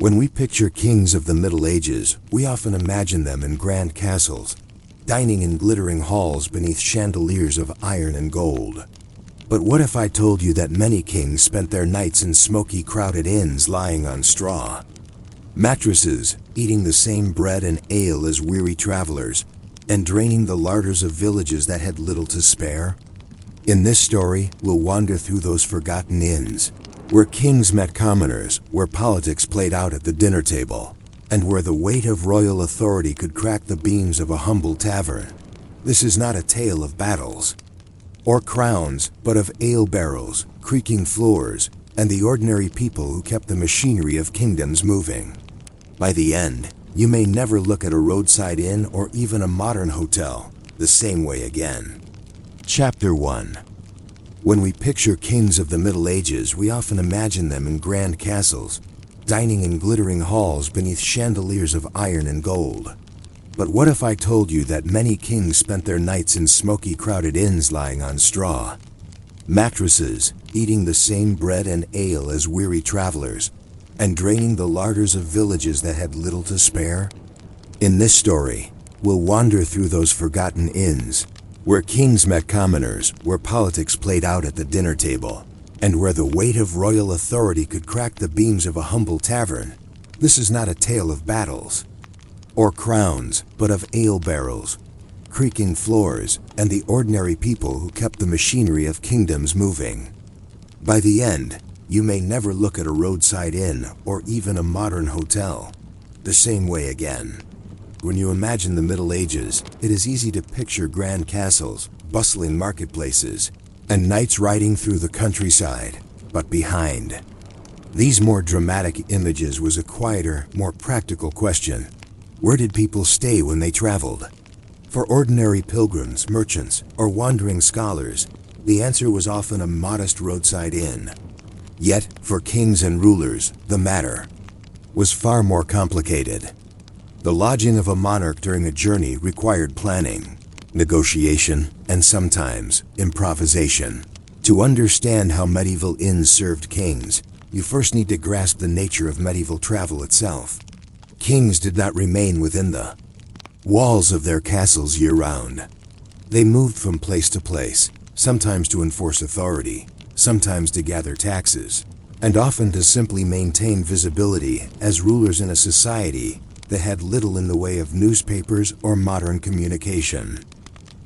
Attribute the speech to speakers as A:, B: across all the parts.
A: When we picture kings of the Middle Ages, we often imagine them in grand castles, dining in glittering halls beneath chandeliers of iron and gold. But what if I told you that many kings spent their nights in smoky, crowded inns lying on straw, mattresses, eating the same bread and ale as weary travelers, and draining the larders of villages that had little to spare? In this story, we'll wander through those forgotten inns, where kings met commoners, where politics played out at the dinner table, and where the weight of royal authority could crack the beams of a humble tavern. This is not a tale of battles or crowns, but of ale barrels, creaking floors, and the ordinary people who kept the machinery of kingdoms moving. By the end, you may never look at a roadside inn or even a modern hotel the same way again. Chapter 1. When we picture kings of the Middle Ages, we often imagine them in grand castles, dining in glittering halls beneath chandeliers of iron and gold. But what if I told you that many kings spent their nights in smoky, crowded inns lying on straw, mattresses, eating the same bread and ale as weary travelers, and draining the larders of villages that had little to spare? In this story, we'll wander through those forgotten inns, where kings met commoners, where politics played out at the dinner table, and where the weight of royal authority could crack the beams of a humble tavern. This is not a tale of battles or crowns, but of ale barrels, creaking floors, and the ordinary people who kept the machinery of kingdoms moving. By the end, you may never look at a roadside inn or even a modern hotel the same way again. When you imagine the Middle Ages, it is easy to picture grand castles, bustling marketplaces, and knights riding through the countryside. But behind these more dramatic images was a quieter, more practical question. Where did people stay when they traveled? For ordinary pilgrims, merchants, or wandering scholars, the answer was often a modest roadside inn. Yet, for kings and rulers, the matter was far more complicated. The lodging of a monarch during a journey required planning, negotiation, and sometimes improvisation. To understand how medieval inns served kings, you first need to grasp the nature of medieval travel itself. Kings did not remain within the walls of their castles year-round. They moved from place to place, sometimes to enforce authority, sometimes to gather taxes, and often to simply maintain visibility as rulers in a society that had little in the way of newspapers or modern communication.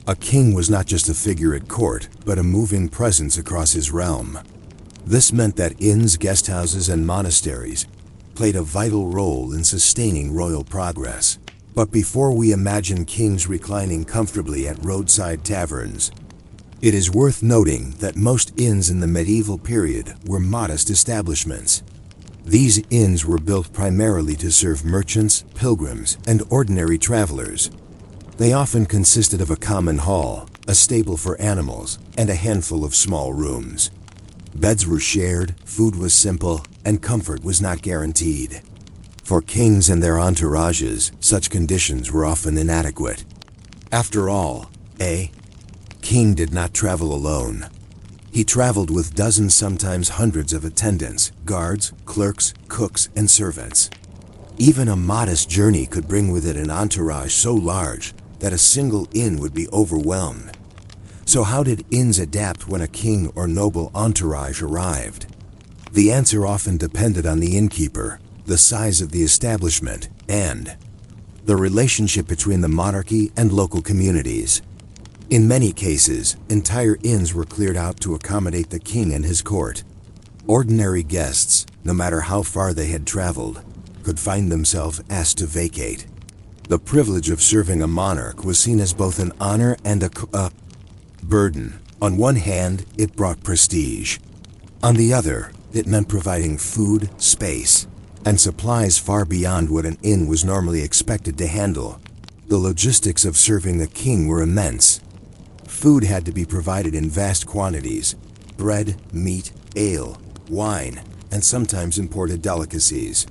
A: A king was not just a figure at court, but a moving presence across his realm. This meant that inns, guesthouses, and monasteries played a vital role in sustaining royal progress. But before we imagine kings reclining comfortably at roadside taverns, it is worth noting that most inns in the medieval period were modest establishments. These inns were built primarily to serve merchants, pilgrims, and ordinary travelers. They often consisted of a common hall, a stable for animals, and a handful of small rooms. Beds were shared, food was simple, and comfort was not guaranteed. For kings and their entourages, such conditions were often inadequate. After all, a king did not travel alone. He traveled with dozens, sometimes hundreds of attendants, guards, clerks, cooks, and servants. Even a modest journey could bring with it an entourage so large that a single inn would be overwhelmed. So how did inns adapt when a king or noble entourage arrived? The answer often depended on the innkeeper, the size of the establishment, and the relationship between the monarchy and local communities. In many cases, entire inns were cleared out to accommodate the king and his court. Ordinary guests, no matter how far they had traveled, could find themselves asked to vacate. The privilege of serving a monarch was seen as both an honor and a burden. On one hand, it brought prestige. On the other, it meant providing food, space, and supplies far beyond what an inn was normally expected to handle. The logistics of serving a king were immense. Food had to be provided in vast quantities: bread, meat, ale, wine, and sometimes imported delicacies.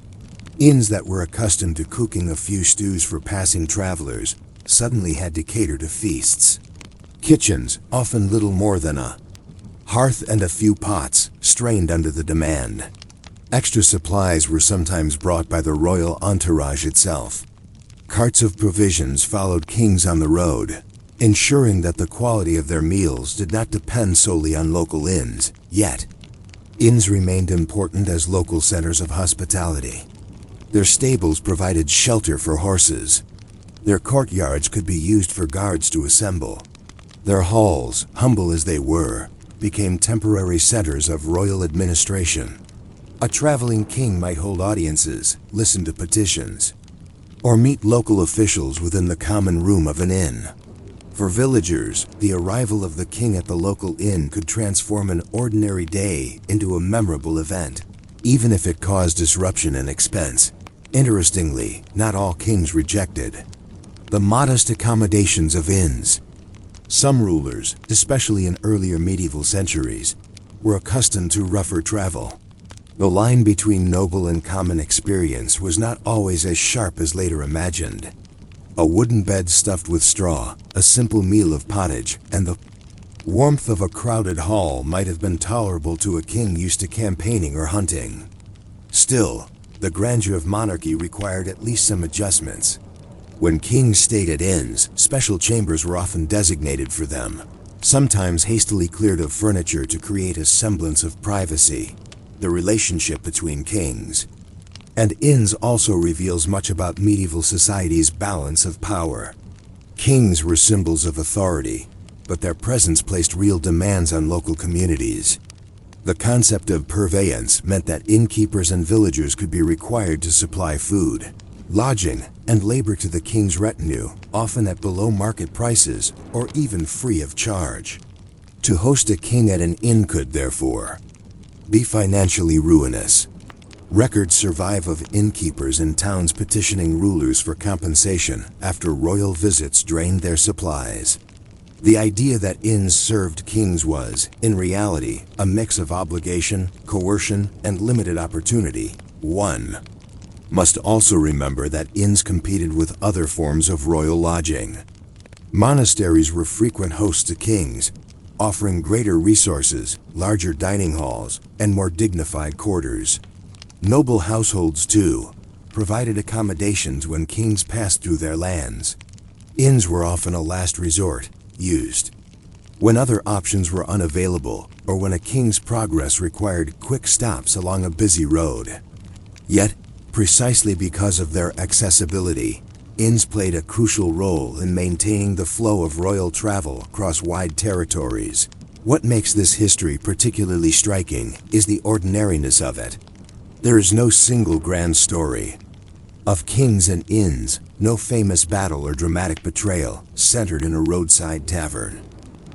A: Inns that were accustomed to cooking a few stews for passing travelers suddenly had to cater to feasts. Kitchens, often little more than a hearth and a few pots, strained under the demand. Extra supplies were sometimes brought by the royal entourage itself. Carts of provisions followed kings on the road, ensuring that the quality of their meals did not depend solely on local inns. Yet, inns remained important as local centers of hospitality. Their stables provided shelter for horses. Their courtyards could be used for guards to assemble. Their halls, humble as they were, became temporary centers of royal administration. A traveling king might hold audiences, listen to petitions, or meet local officials within the common room of an inn. For villagers, the arrival of the king at the local inn could transform an ordinary day into a memorable event, even if it caused disruption and expense. Interestingly, not all kings rejected the modest accommodations of inns. Some rulers, especially in earlier medieval centuries, were accustomed to rougher travel. The line between noble and common experience was not always as sharp as later imagined. A wooden bed stuffed with straw, a simple meal of pottage, and the warmth of a crowded hall might have been tolerable to a king used to campaigning or hunting. Still, the grandeur of monarchy required at least some adjustments. When kings stayed at inns, special chambers were often designated for them, sometimes hastily cleared of furniture to create a semblance of privacy. The relationship between kings and inns also reveals much about medieval society's balance of power. Kings were symbols of authority, but their presence placed real demands on local communities. The concept of purveyance meant that innkeepers and villagers could be required to supply food, lodging, and labor to the king's retinue, often at below market prices or even free of charge. To host a king at an inn could, therefore, be financially ruinous. Records survive of innkeepers in towns petitioning rulers for compensation after royal visits drained their supplies. The idea that inns served kings was, in reality, a mix of obligation, coercion, and limited opportunity. One must also remember that inns competed with other forms of royal lodging. Monasteries were frequent hosts to kings, offering greater resources, larger dining halls, and more dignified quarters. Noble households, too, provided accommodations when kings passed through their lands. Inns were often a last resort, used when other options were unavailable or when a king's progress required quick stops along a busy road. Yet, precisely because of their accessibility, inns played a crucial role in maintaining the flow of royal travel across wide territories. What makes this history particularly striking is the ordinariness of it. There is no single grand story of kings and inns, no famous battle or dramatic betrayal centered in a roadside tavern.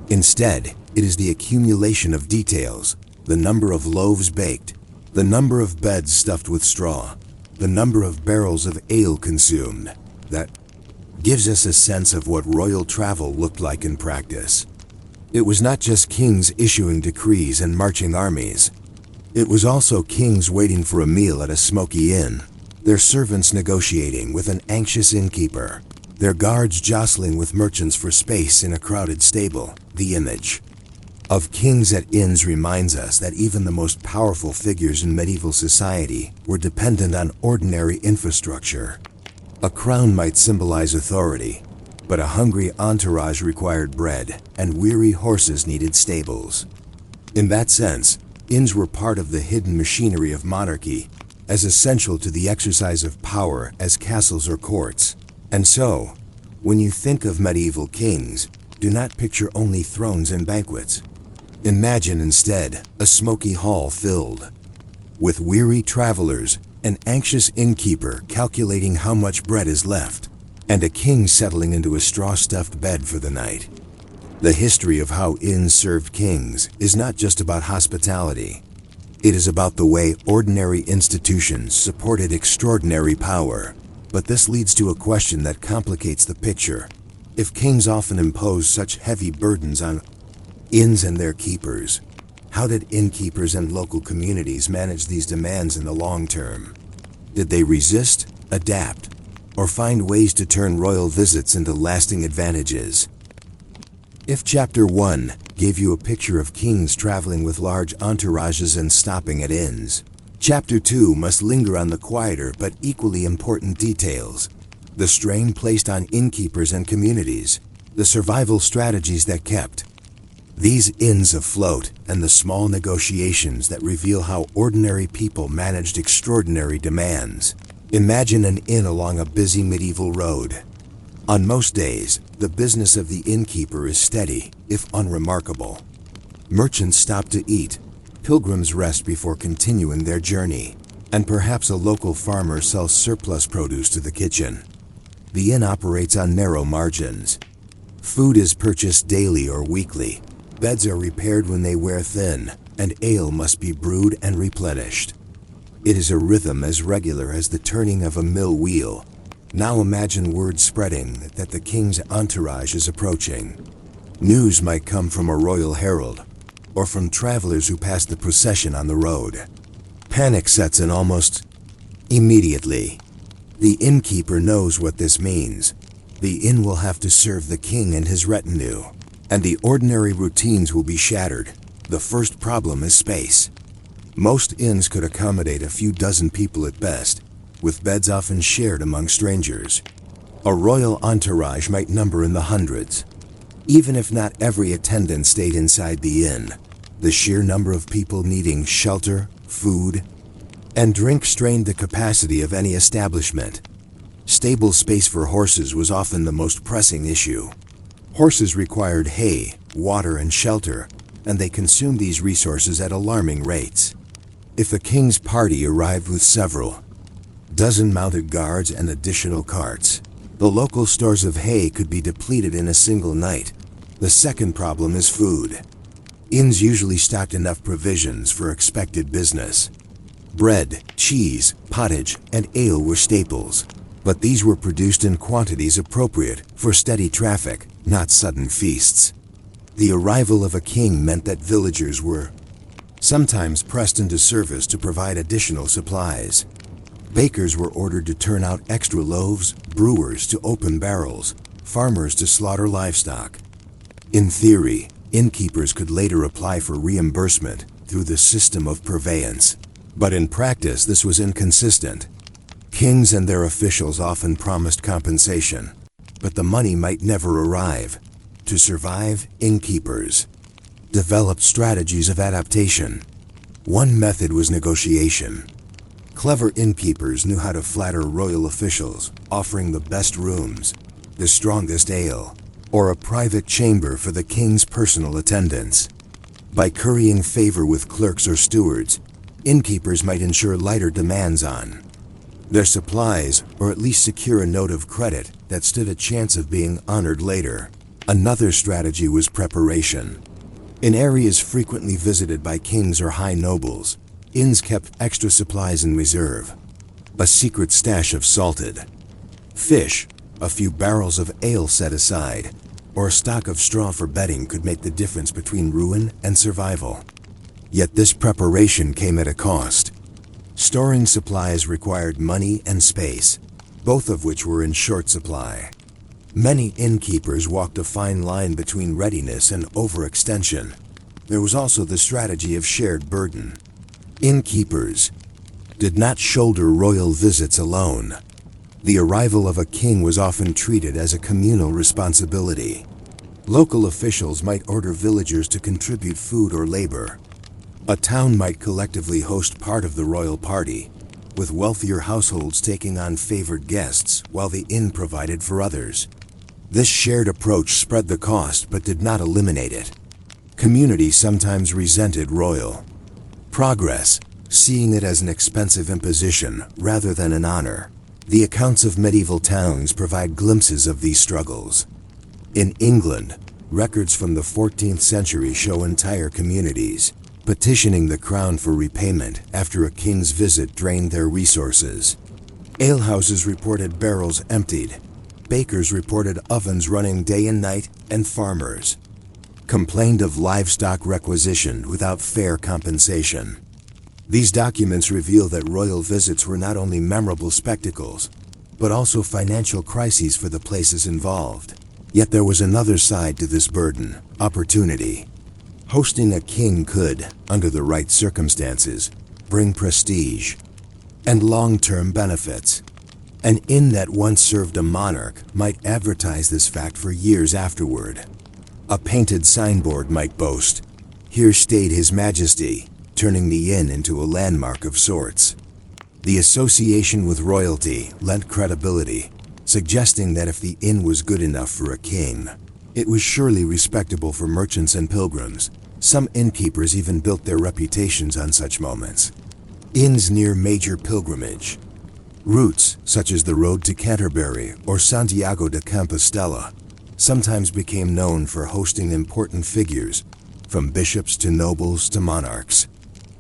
A: Instead, it is the accumulation of details, the number of loaves baked, the number of beds stuffed with straw, the number of barrels of ale consumed, that gives us a sense of what royal travel looked like in practice. It was not just kings issuing decrees and marching armies. It was also kings waiting for a meal at a smoky inn, their servants negotiating with an anxious innkeeper, their guards jostling with merchants for space in a crowded stable. The image of kings at inns reminds us that even the most powerful figures in medieval society were dependent on ordinary infrastructure. A crown might symbolize authority, but a hungry entourage required bread, and weary horses needed stables. In that sense, inns were part of the hidden machinery of monarchy, as essential to the exercise of power as castles or courts. And so, when you think of medieval kings, do not picture only thrones and banquets. Imagine instead a smoky hall filled with weary travelers, an anxious innkeeper calculating how much bread is left, and a king settling into a straw-stuffed bed for the night. The history of how inns served kings is not just about hospitality. It is about the way ordinary institutions supported extraordinary power. But this leads to a question that complicates the picture. If kings often imposed such heavy burdens on inns and their keepers, how did innkeepers and local communities manage these demands in the long term? Did they resist, adapt, or find ways to turn royal visits into lasting advantages? If Chapter 1 gave you a picture of kings traveling with large entourages and stopping at inns, Chapter 2 must linger on the quieter but equally important details: the strain placed on innkeepers and communities, the survival strategies that kept these inns afloat, and the small negotiations that reveal how ordinary people managed extraordinary demands. Imagine an inn along a busy medieval road. On most days, the business of the innkeeper is steady, if unremarkable. Merchants stop to eat, pilgrims rest before continuing their journey, and perhaps a local farmer sells surplus produce to the kitchen. The inn operates on narrow margins. Food is purchased daily or weekly. Beds are repaired when they wear thin, and ale must be brewed and replenished. It is a rhythm as regular as the turning of a mill wheel. Now imagine word spreading that the king's entourage is approaching. News might come from a royal herald, or from travelers who pass the procession on the road. Panic sets in almost immediately. The innkeeper knows what this means. The inn will have to serve the king and his retinue, and the ordinary routines will be shattered. The first problem is space. Most inns could accommodate a few dozen people at best, with beds often shared among strangers. A royal entourage might number in the hundreds. Even if not every attendant stayed inside the inn, the sheer number of people needing shelter, food, and drink strained the capacity of any establishment. Stable space for horses was often the most pressing issue. Horses required hay, water, and shelter, and they consumed these resources at alarming rates. If the king's party arrived with several dozen mounted guards and additional carts, the local stores of hay could be depleted in a single night. The second problem is food. Inns usually stocked enough provisions for expected business. Bread, cheese, pottage, and ale were staples, but these were produced in quantities appropriate for steady traffic, not sudden feasts. The arrival of a king meant that villagers were sometimes pressed into service to provide additional supplies. Bakers were ordered to turn out extra loaves, brewers to open barrels, farmers to slaughter livestock. In theory, innkeepers could later apply for reimbursement through the system of purveyance, but in practice this was inconsistent. Kings and their officials often promised compensation, but the money might never arrive. To survive, innkeepers developed strategies of adaptation. One method was negotiation. Clever innkeepers knew how to flatter royal officials, offering the best rooms, the strongest ale, or a private chamber for the king's personal attendants. By currying favor with clerks or stewards, innkeepers might ensure lighter demands on their supplies, or at least secure a note of credit that stood a chance of being honored later. Another strategy was preparation. In areas frequently visited by kings or high nobles, inns kept extra supplies in reserve. A secret stash of salted fish, a few barrels of ale set aside, or a stock of straw for bedding could make the difference between ruin and survival. Yet this preparation came at a cost. Storing supplies required money and space, both of which were in short supply. Many innkeepers walked a fine line between readiness and overextension. There was also the strategy of shared burden. Innkeepers did not shoulder royal visits alone. The arrival of a king was often treated as a communal responsibility. Local officials might order villagers to contribute food or labor. A town might collectively host part of the royal party, with wealthier households taking on favored guests while the inn provided for others. This shared approach spread the cost but did not eliminate it. Communities sometimes resented royal progress, seeing it as an expensive imposition rather than an honor. The accounts of medieval towns provide glimpses of these struggles. In England, records from the 14th century show entire communities petitioning the crown for repayment after a king's visit drained their resources. Alehouses reported barrels emptied, bakers reported ovens running day and night, and farmers complained of livestock requisitioned without fair compensation. These documents reveal that royal visits were not only memorable spectacles, but also financial crises for the places involved. Yet there was another side to this burden: opportunity. Hosting a king could, under the right circumstances, bring prestige and long-term benefits. An inn that once served a monarch might advertise this fact for years afterward. A painted signboard might boast, "Here stayed His Majesty," turning the inn into a landmark of sorts. The association with royalty lent credibility, suggesting that if the inn was good enough for a king, it was surely respectable for merchants and pilgrims. Some innkeepers even built their reputations on such moments. Inns near major pilgrimage routes, such as the road to Canterbury or Santiago de Compostela, sometimes became known for hosting important figures, from bishops to nobles to monarchs.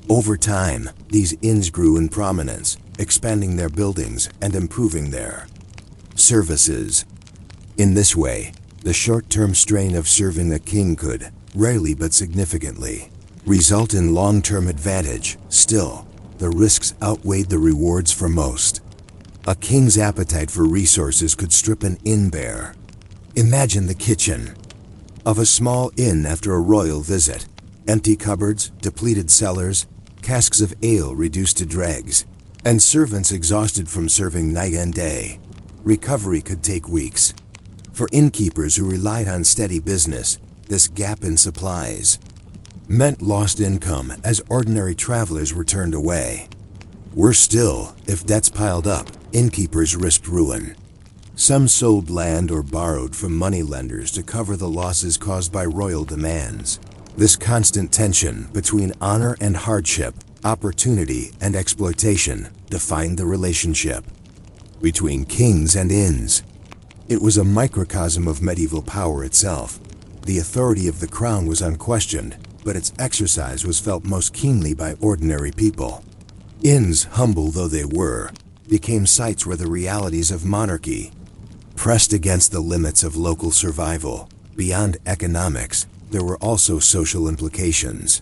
A: Over time, these inns grew in prominence, expanding their buildings and improving their services. In this way, the short-term strain of serving a king could, rarely but significantly, result in long-term advantage. Still, the risks outweighed the rewards for most. A king's appetite for resources could strip an inn bare. Imagine the kitchen of a small inn after a royal visit. Empty cupboards, depleted cellars, casks of ale reduced to dregs, and servants exhausted from serving night and day. Recovery could take weeks. For innkeepers who relied on steady business, this gap in supplies meant lost income as ordinary travelers were turned away. Worse still, if debts piled up, innkeepers risked ruin. Some sold land or borrowed from moneylenders to cover the losses caused by royal demands. This constant tension between honor and hardship, opportunity and exploitation, defined the relationship between kings and inns. It was a microcosm of medieval power itself. The authority of the crown was unquestioned, but its exercise was felt most keenly by ordinary people. Inns, humble though they were, became sites where the realities of monarchy pressed against the limits of local survival. Beyond economics, there were also social implications.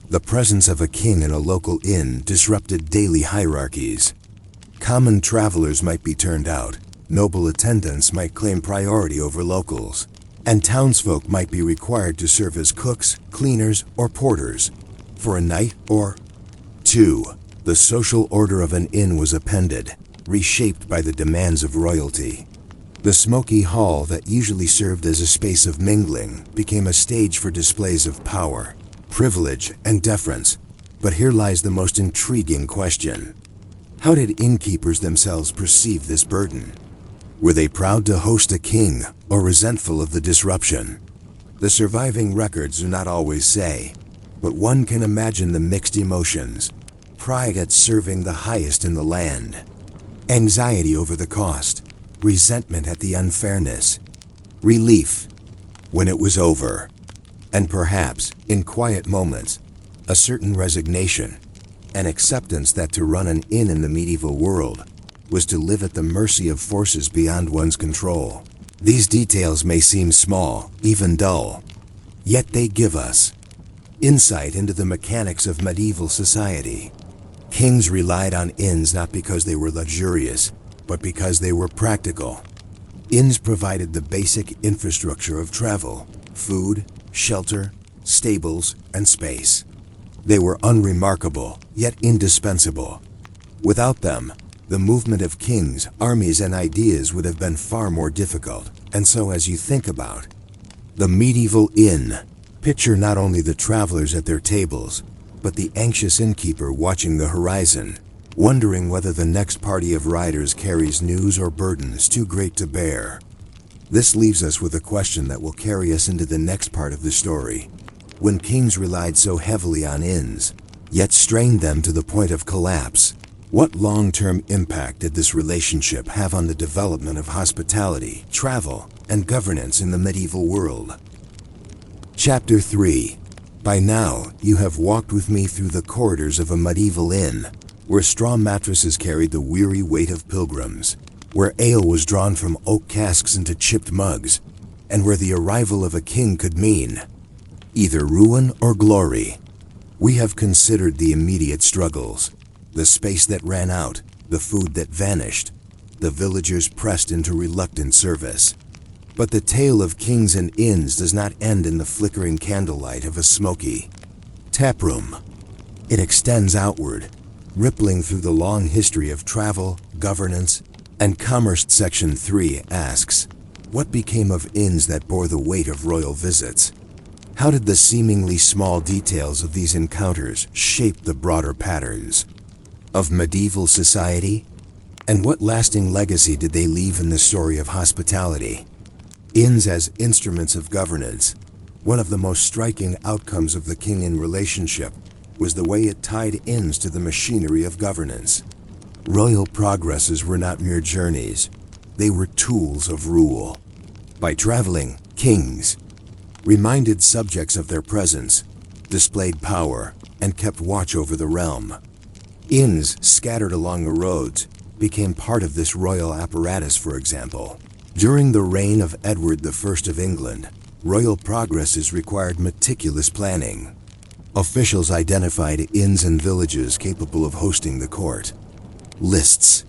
A: The presence of a king in a local inn disrupted daily hierarchies. Common travelers might be turned out, noble attendants might claim priority over locals, and townsfolk might be required to serve as cooks, cleaners, or porters for a night or two. The social order of an inn was appended, reshaped by the demands of royalty. The smoky hall that usually served as a space of mingling became a stage for displays of power, privilege, and deference. But here lies the most intriguing question. How did innkeepers themselves perceive this burden? Were they proud to host a king or resentful of the disruption? The surviving records do not always say, but one can imagine the mixed emotions. Pride at serving the highest in the land, anxiety over the cost, resentment at the unfairness, relief when it was over, and perhaps, in quiet moments, a certain resignation, an acceptance that to run an inn in the medieval world was to live at the mercy of forces beyond one's control. These details may seem small, even dull, yet they give us insight into the mechanics of medieval society. Kings relied on inns not because they were luxurious, but because they were practical. Inns provided the basic infrastructure of travel: food, shelter, stables, and space. They were unremarkable, yet indispensable. Without them, the movement of kings, armies, and ideas would have been far more difficult. And so as you think about the medieval inn, picture not only the travelers at their tables, but the anxious innkeeper watching the horizon, wondering whether the next party of riders carries news or burdens too great to bear. This leaves us with a question that will carry us into the next part of the story. When kings relied so heavily on inns, yet strained them to the point of collapse, what long-term impact did this relationship have on the development of hospitality, travel, and governance in the medieval world? Chapter 3. By now, you have walked with me through the corridors of a medieval inn, where straw mattresses carried the weary weight of pilgrims, where ale was drawn from oak casks into chipped mugs, and where the arrival of a king could mean either ruin or glory. We have considered the immediate struggles, the space that ran out, the food that vanished, the villagers pressed into reluctant service. But the tale of kings and inns does not end in the flickering candlelight of a smoky taproom. It extends outward, rippling through the long history of travel, governance, and commerce. Section 3 asks, what became of inns that bore the weight of royal visits? How did the seemingly small details of these encounters shape the broader patterns of medieval society? And what lasting legacy did they leave in the story of hospitality? Inns as instruments of governance. One of the most striking outcomes of the king-in relationship was the way it tied inns to the machinery of governance. Royal progresses were not mere journeys. They were tools of rule. By traveling, kings reminded subjects of their presence, displayed power, and kept watch over the realm. Inns scattered along the roads became part of this royal apparatus. For example, during the reign of Edward I of England, royal progresses required meticulous planning. Officials identified inns and villages capable of hosting the court. Lists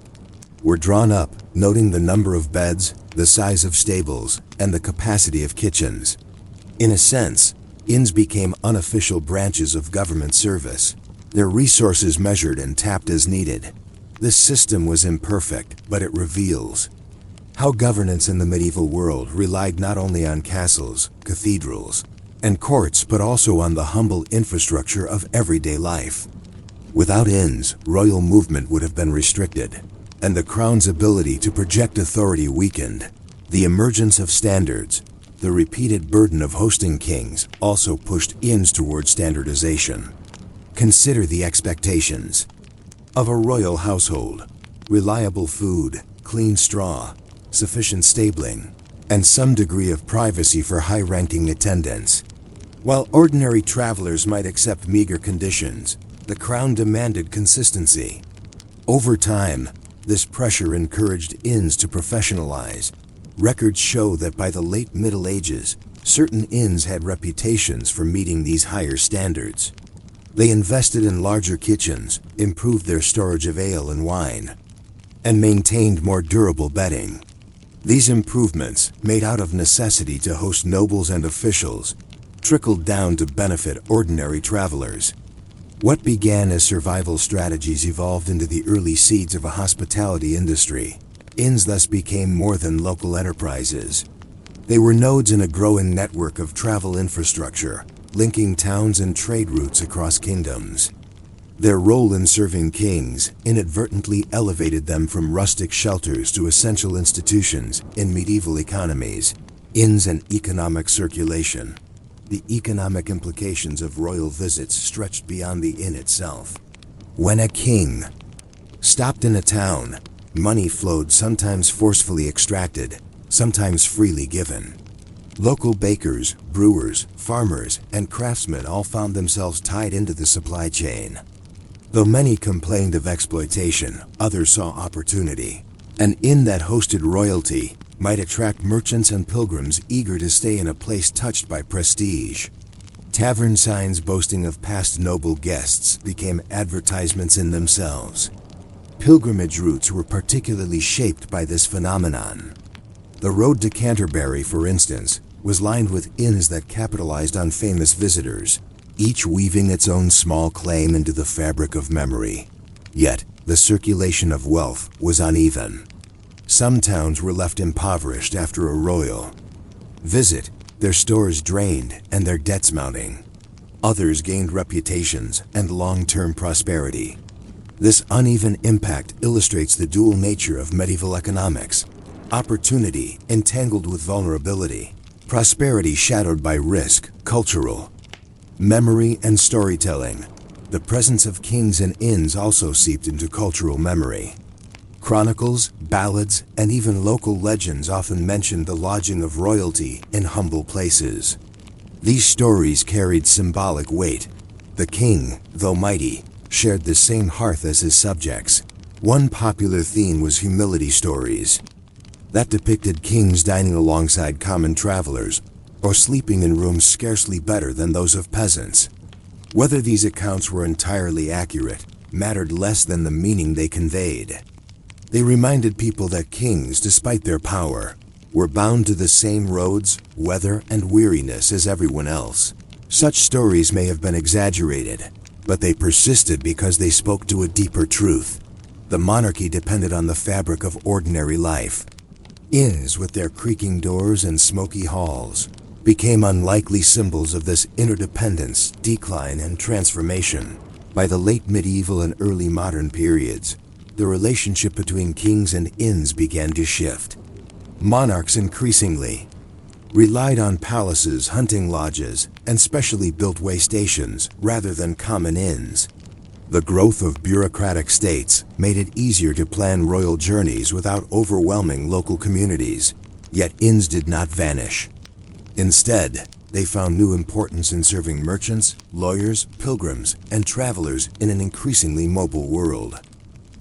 A: were drawn up, noting the number of beds, the size of stables, and the capacity of kitchens. In a sense, inns became unofficial branches of government service, their resources measured and tapped as needed. This system was imperfect, but it reveals how governance in the medieval world relied not only on castles, cathedrals, and courts, but also on the humble infrastructure of everyday life. Without inns, royal movement would have been restricted, and the crown's ability to project authority weakened. The emergence of standards, the repeated burden of hosting kings, also pushed inns toward standardization. Consider the expectations of a royal household: reliable food, clean straw, sufficient stabling, and some degree of privacy for high-ranking attendants. While ordinary travelers might accept meager conditions, the crown demanded consistency. Over time, this pressure encouraged inns to professionalize. Records show that by the late Middle Ages, certain inns had reputations for meeting these higher standards. They invested in larger kitchens, improved their storage of ale and wine, and maintained more durable bedding. These improvements, made out of necessity to host nobles and officials, trickled down to benefit ordinary travelers. What began as survival strategies evolved into the early seeds of a hospitality industry. Inns thus became more than local enterprises. They were nodes in a growing network of travel infrastructure, linking towns and trade routes across kingdoms. Their role in serving kings inadvertently elevated them from rustic shelters to essential institutions in medieval economies. Inns and economic circulation. The economic implications of royal visits stretched beyond the inn itself. When a king stopped in a town, money flowed, sometimes forcefully extracted, sometimes freely given. Local bakers, brewers, farmers, and craftsmen all found themselves tied into the supply chain. Though many complained of exploitation, others saw opportunity. An inn that hosted royalty might attract merchants and pilgrims eager to stay in a place touched by prestige. Tavern signs boasting of past noble guests became advertisements in themselves. Pilgrimage routes were particularly shaped by this phenomenon. The road to Canterbury, for instance, was lined with inns that capitalized on famous visitors, each weaving its own small claim into the fabric of memory. Yet, the circulation of wealth was uneven. Some towns were left impoverished after a royal visit, their stores drained and their debts mounting. Others gained reputations and long-term prosperity. This uneven impact illustrates the dual nature of medieval economics: opportunity entangled with vulnerability, prosperity shadowed by risk. Cultural memory and storytelling. The presence of kings and inns also seeped into cultural memory. Chronicles, ballads, and even local legends often mentioned the lodging of royalty in humble places. These stories carried symbolic weight. The king, though mighty, shared the same hearth as his subjects. One popular theme was humility stories that depicted kings dining alongside common travelers or sleeping in rooms scarcely better than those of peasants. Whether these accounts were entirely accurate mattered less than the meaning they conveyed. They reminded people that kings, despite their power, were bound to the same roads, weather, and weariness as everyone else. Such stories may have been exaggerated, But they persisted because they spoke to a deeper truth. The monarchy depended on the fabric of ordinary life. Inns, with their creaking doors and smoky halls, became unlikely symbols of this interdependence, decline, and transformation. By the late medieval and early modern periods, the relationship between kings and inns began to shift. Monarchs increasingly relied on palaces, hunting lodges, and specially built way stations rather than common inns. The growth of bureaucratic states made it easier to plan royal journeys without overwhelming local communities. Yet inns did not vanish. Instead, they found new importance in serving merchants, lawyers, pilgrims, and travelers in an increasingly mobile world.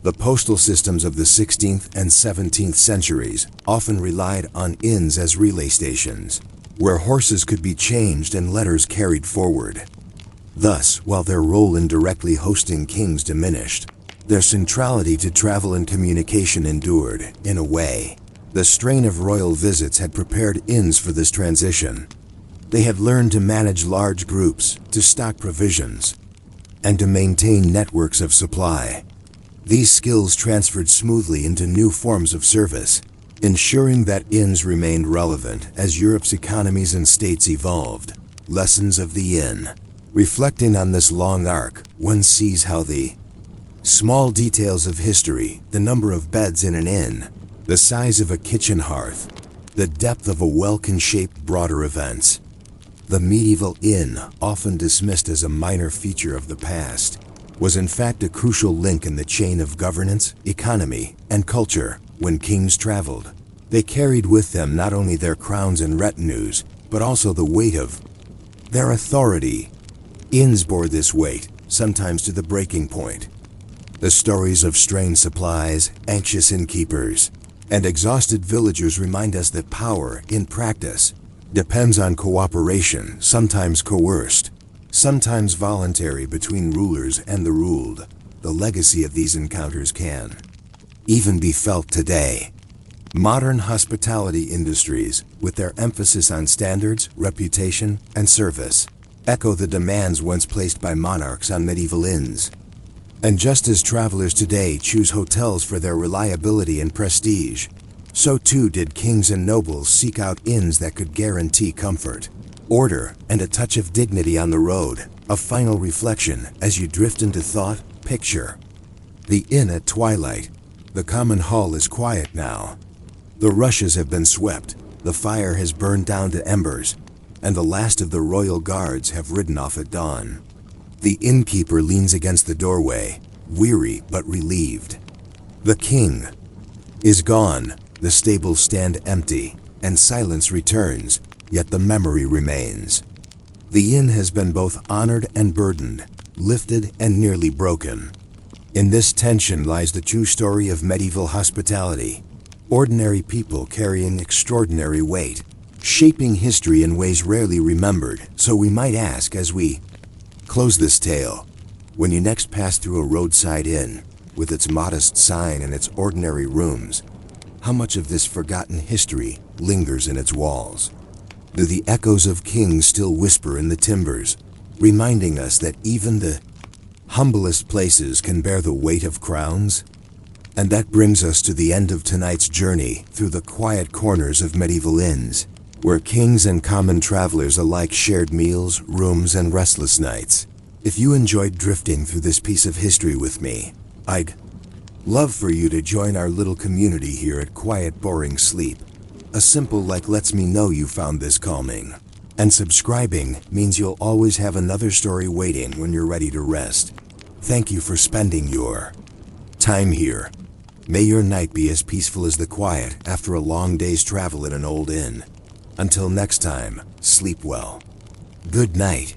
A: The postal systems of the 16th and 17th centuries often relied on inns as relay stations, where horses could be changed and letters carried forward. Thus, while their role in directly hosting kings diminished, their centrality to travel and communication endured. In a way, the strain of royal visits had prepared inns for this transition. They had learned to manage large groups, to stock provisions, and to maintain networks of supply. These skills transferred smoothly into new forms of service, ensuring that inns remained relevant as Europe's economies and states evolved. Lessons of the inn. Reflecting on this long arc, one sees how the small details of history, the number of beds in an inn, the size of a kitchen hearth, the depth of a well-shaped broader events. The medieval inn, often dismissed as a minor feature of the past, was in fact a crucial link in the chain of governance, economy, and culture. When kings traveled, they carried with them not only their crowns and retinues, but also the weight of their authority. Inns bore this weight, sometimes to the breaking point. The stories of strained supplies, anxious innkeepers, and exhausted villagers remind us that power, in practice, depends on cooperation, sometimes coerced, sometimes voluntary, between rulers and the ruled. The legacy of these encounters can even be felt today. Modern hospitality industries, with their emphasis on standards, reputation, and service, echo the demands once placed by monarchs on medieval inns. And just as travelers today choose hotels for their reliability and prestige, so too did kings and nobles seek out inns that could guarantee comfort, order, and a touch of dignity on the road. A final reflection as you drift into thought. Picture the inn at twilight. The common hall is quiet now. The rushes have been swept, the fire has burned down to embers, and the last of the royal guards have ridden off at dawn. The innkeeper leans against the doorway, weary but relieved. The king is gone, the stables stand empty, and silence returns, yet the memory remains. The inn has been both honored and burdened, lifted and nearly broken. In this tension lies the true story of medieval hospitality. Ordinary people carrying extraordinary weight, shaping history in ways rarely remembered. So we might ask as we close this tale, when you next pass through a roadside inn, with its modest sign and its ordinary rooms, how much of this forgotten history lingers in its walls? Do the echoes of kings still whisper in the timbers, reminding us that even the humblest places can bear the weight of crowns? And that brings us to the end of tonight's journey through the quiet corners of medieval inns, where kings and common travelers alike shared meals, rooms, and restless nights. If you enjoyed drifting through this piece of history with me, I'd love for you to join our little community here at Quiet Boring Sleep. A simple like lets me know you found this calming. And subscribing means you'll always have another story waiting when you're ready to rest. Thank you for spending your time here. May your night be as peaceful as the quiet after a long day's travel in an old inn. Until next time, sleep well. Good night.